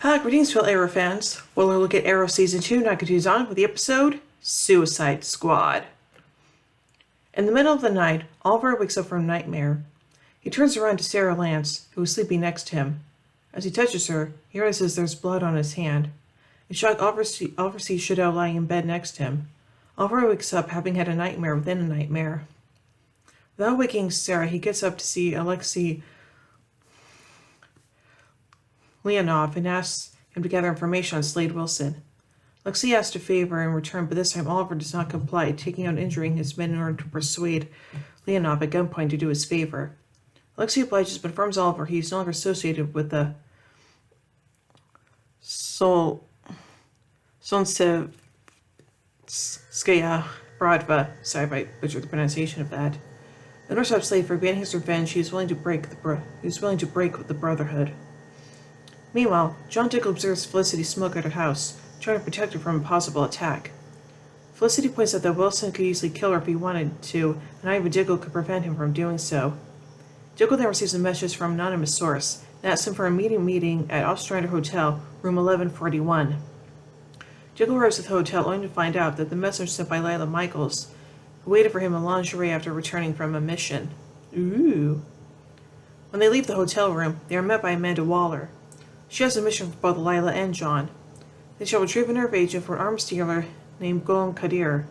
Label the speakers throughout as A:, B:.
A: Hi, greetings, fellow Arrow fans. We'll look at Arrow Season 2, now continues on with the episode Suicide Squad. In the middle of the night, Oliver wakes up from a nightmare. He turns around to Sarah Lance, who is sleeping next to him. As he touches her, he realizes there's blood on his hand. In shock, Oliver sees Shadow lying in bed next to him. Oliver wakes up having had a nightmare within a nightmare. Without waking Sarah, he gets up to see Alexei Leonov and asks him to gather information on Slade Wilson. Alexei asks a favor in return, but this time Oliver does not comply, taking out and injuring his men in order to persuade Leonov at gunpoint to do his favor. Alexei obliges but informs Oliver he is no longer associated with the Solntsevskaya Bratva. Sorry if I butchered the pronunciation of that. The North slave, for getting his revenge, he is willing to break with the Brotherhood. Meanwhile, John Diggle observes Felicity smoke at her house, trying to protect her from a possible attack. Felicity points out that Wilson could easily kill her if he wanted to, and not even Diggle could prevent him from doing so. Diggle then receives a message from an anonymous source and asks him for a meeting at Ostrander Hotel, room 1141. Diggle arrives at the hotel only to find out that the message was sent by Lila Michaels, who waited for him in lingerie after returning from a mission. Ooh. When they leave the hotel room, they are met by Amanda Waller. She has a mission for both Lila and John. They shall retrieve a nerve agent for an arms dealer named Ghulam Qadir,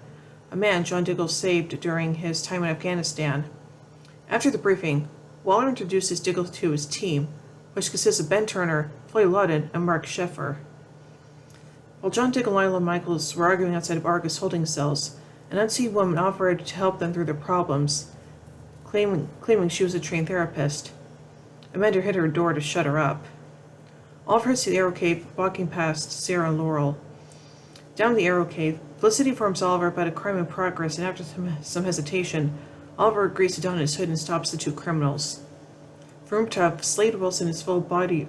A: a man John Diggle saved during his time in Afghanistan. After the briefing, Waller introduces Diggle to his team, which consists of Ben Turner, Floyd Lawton, and Mark Sheffer. While John Diggle and Lila Michaels were arguing outside of Argus holding cells, an unseen woman offered to help them through their problems, claiming she was a trained therapist. Amanda hit her door to shut her up. Oliver heads to the Arrow Cave, walking past Sarah and Laurel. Down the Arrow Cave, Felicity informs Oliver about a crime in progress, and after some hesitation, Oliver agrees to don his hood and stops the two criminals. From rooftop, Slade Wilson in his full body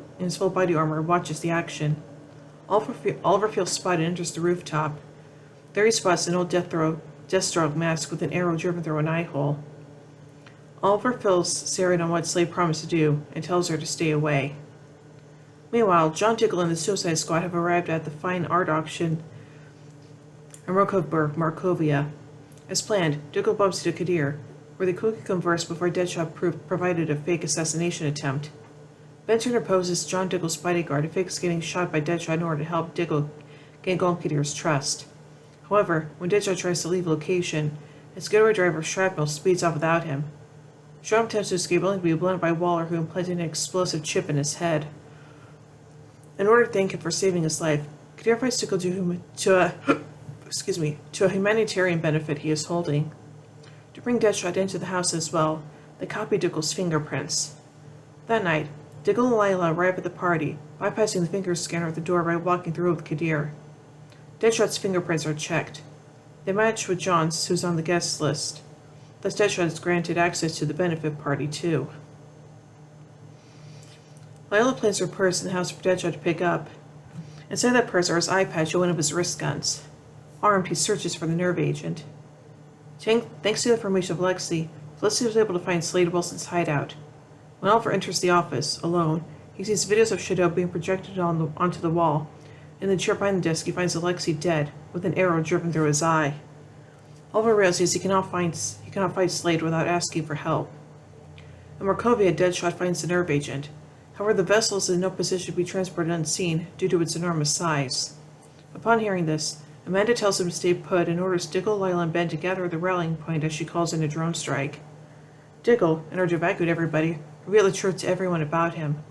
A: armor watches the action. Oliver feels spotted and enters the rooftop. There he spots an old Deathstroke mask with an arrow driven through an eye hole. Oliver fills Sarah in on what Slade promised to do and tells her to stay away. Meanwhile, John Diggle and the Suicide Squad have arrived at the fine art auction in Rokovburg, Markovia. As planned, Diggle bumps into Qadir, where they quickly converse before Deadshot provided a fake assassination attempt. Ben Turner poses John Diggle's bodyguard and fakes getting shot by Deadshot in order to help Diggle gain Qadir's trust. However, when Deadshot tries to leave the location, his getaway driver Shrapnel speeds off without him. Shrapnel attempts to escape only to be blown by Waller, who implanted an explosive chip in his head. In order to thank him for saving his life, Qadir fights Diggle to a humanitarian benefit he is holding. To bring Deadshot into the house as well, they copy Diggle's fingerprints. That night, Diggle and Lila arrive at the party, bypassing the finger scanner at the door by walking through with Qadir. Deadshot's fingerprints are checked. They match with John's, who's on the guest list. Thus Deadshot is granted access to the benefit party, too. Lila plants her purse in the house for Deadshot to pick up. Inside that purse are his eye patch and one of his wrist guns. Armed, he searches for the nerve agent. Thanks to the information of Lexi, Felicity was able to find Slade Wilson's hideout. When Oliver enters the office, alone, he sees videos of Shadow being projected onto the wall. In the chair behind the desk, he finds Alexei dead, with an arrow driven through his eye. Oliver realizes he cannot fight Slade without asking for help. In Markovia, Deadshot finds the nerve agent. However, the vessel is in no position to be transported unseen due to its enormous size. Upon hearing this, Amanda tells him to stay put and orders Diggle, Lila, and Ben to gather at the rallying point as she calls in a drone strike. Diggle, in order to evacuate everybody, reveals the truth to everyone about him.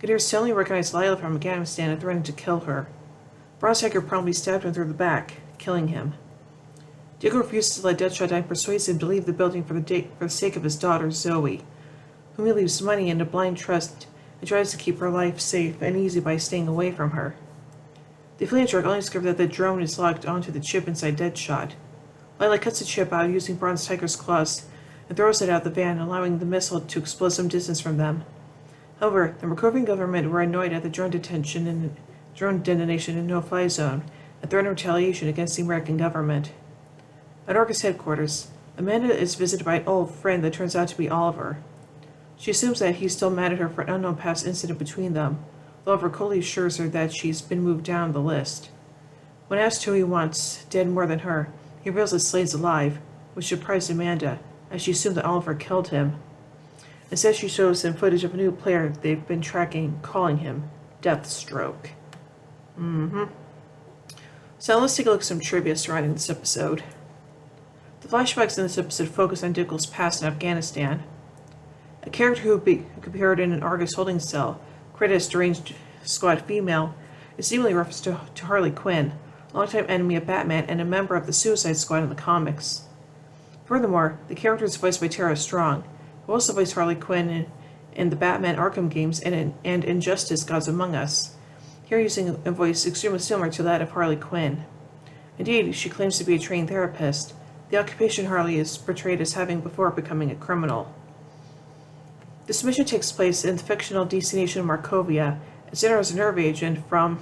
A: Qadir suddenly recognized Lila from Afghanistan and threatened to kill her. Bronzehacker promptly stabbed him through the back, killing him. Diggle refuses to let Deadshot die and persuades him to leave the building for the sake of his daughter, Zoe, whom he leaves money in a blind trust and tries to keep her life safe and easy by staying away from her. They flee a truck only to discover that the drone is locked onto the chip inside Deadshot. Lila cuts the chip out using Bronze Tiger's claws and throws it out the van, allowing the missile to explode some distance from them. However, the Markovian government were annoyed at the drone detonation in no-fly zone and threatened retaliation against the American government. At Argus headquarters, Amanda is visited by an old friend that turns out to be Oliver. She assumes that he's still mad at her for an unknown past incident between them, Oliver coldly assures her that she's been moved down the list. When asked who he wants dead more than her, he reveals that Slade's alive, which surprised Amanda, as she assumed that Oliver killed him. Instead, she shows him footage of a new player they've been tracking, calling him Deathstroke. So let's take a look at some trivia surrounding this episode. The flashbacks in this episode focus on Diggle's past in Afghanistan. A character who could be heard in an Argus holding cell, credited as deranged squad female, is seemingly referenced to Harley Quinn, a longtime enemy of Batman and a member of the Suicide Squad in the comics. Furthermore, the character is voiced by Tara Strong, who also voiced Harley Quinn in the Batman Arkham games and Injustice Gods Among Us, here using a voice extremely similar to that of Harley Quinn. Indeed, she claims to be a trained therapist, the occupation Harley is portrayed as having before becoming a criminal. This mission takes place in the fictional DC nation of Markovia, and centers a nerve agent from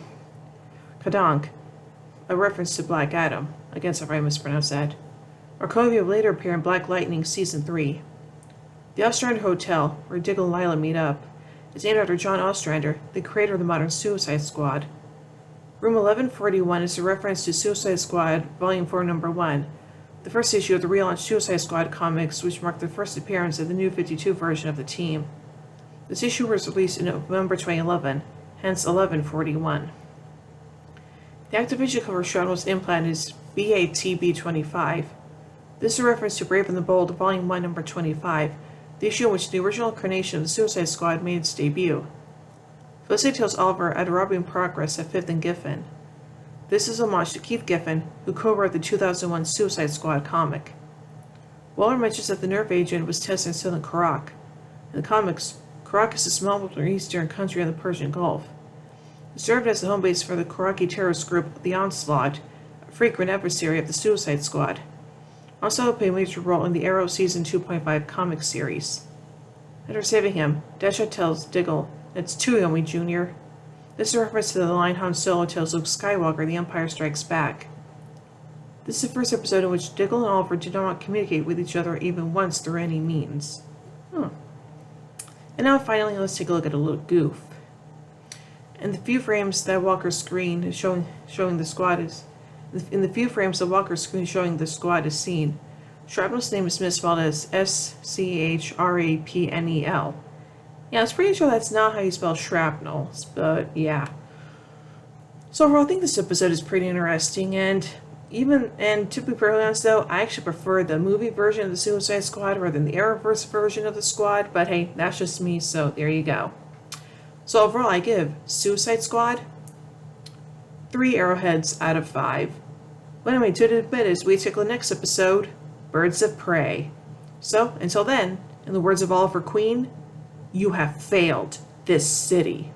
A: Kadank, a reference to Black Adam. Again, sorry if I mispronounced that. Markovia will later appear in Black Lightning Season 3. The Ostrander Hotel, where Diggle and Lila meet up, is named after John Ostrander, the creator of the modern Suicide Squad. Room 1141 is a reference to Suicide Squad Volume 4, Number 1, the first issue of the relaunched Suicide Squad comics, which marked the first appearance of the New 52 version of the team. This issue was released in November 2011, hence 1141. The Activision cover shown was implanted as BATB25. This is a reference to Brave and the Bold, Volume 1, Number 25, the issue in which the original incarnation of the Suicide Squad made its debut. Felicity tells Oliver at a robbing progress at 5th and Giffen. This is a homage to Keith Giffen, who co-wrote the 2001 Suicide Squad comic. Waller mentions that the nerve agent was tested in southern Karak. In the comics, Karak is a small eastern country in the Persian Gulf. It served as the home base for the Karaki terrorist group The Onslaught, a frequent adversary of the Suicide Squad. Also played a major role in the Arrow Season 2.5 comic series. After saving him, Deadshot tells Diggle, "It's too yummy, Junior." This is a reference to the line Han Solo tells Luke Skywalker The Empire Strikes Back. This is the first episode in which Diggle and Oliver did not communicate with each other even once through any means. And now finally, let's take a look at a little goof. In the few frames that Walker's screen is showing the squad is seen, Shrapnel's name is misspelled as Schrapnel. Yeah, I was pretty sure that's not how you spell shrapnel, but yeah. So overall, I think this episode is pretty interesting, and to be perfectly honest though, I actually prefer the movie version of the Suicide Squad rather than the Arrowverse version of the Squad, but hey, that's just me, so there you go. So overall, I give Suicide Squad 3 arrowheads out of 5. But anyway, to admit as we take the next episode, Birds of Prey. So, until then, in the words of Oliver Queen, you have failed this city.